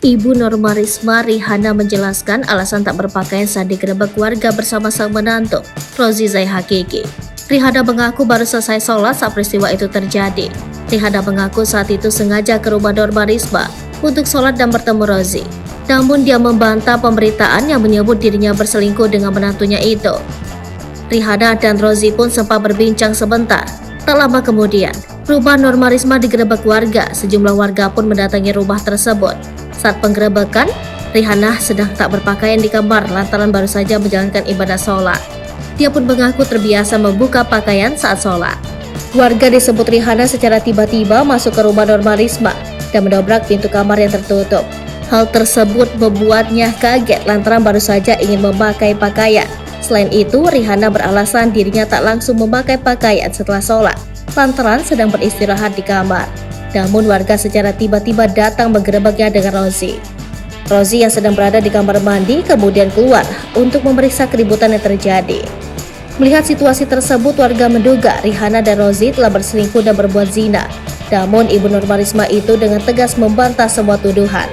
Ibu Normarisma Rihanna menjelaskan alasan tak berpakaian saat digerebek warga bersama sang menantu, Rozi Zai Hakiki. Rihanna mengaku baru selesai sholat saat peristiwa itu terjadi. Rihanna mengaku saat itu sengaja ke rumah Normarisma untuk sholat dan bertemu Rozi. Namun dia membantah pemberitaan yang menyebut dirinya berselingkuh dengan menantunya itu. Rihanna dan Rozi pun sempat berbincang sebentar. Tak lama kemudian, rumah Normarisma digerebek warga. Sejumlah warga pun mendatangi rumah tersebut. Saat penggerebekan, Rihanna sedang tak berpakaian di kamar lantaran baru saja menjalankan ibadah sholat. Dia pun mengaku terbiasa membuka pakaian saat sholat. Warga disebut Rihanna secara tiba-tiba masuk ke rumah Normarisma dan mendobrak pintu kamar yang tertutup. Hal tersebut membuatnya kaget lantaran baru saja ingin memakai pakaian. Selain itu, Rihanna beralasan dirinya tak langsung memakai pakaian setelah sholat lantaran sedang beristirahat di kamar. Namun warga secara tiba-tiba datang menggerebeknya dengan Rozi. Rozi yang sedang berada di kamar mandi kemudian keluar untuk memeriksa keributan yang terjadi. Melihat situasi tersebut, warga menduga Rihanna dan Rozi telah berselingkuh dan berbuat zina. Namun Ibu Normarisma itu dengan tegas membantah semua tuduhan.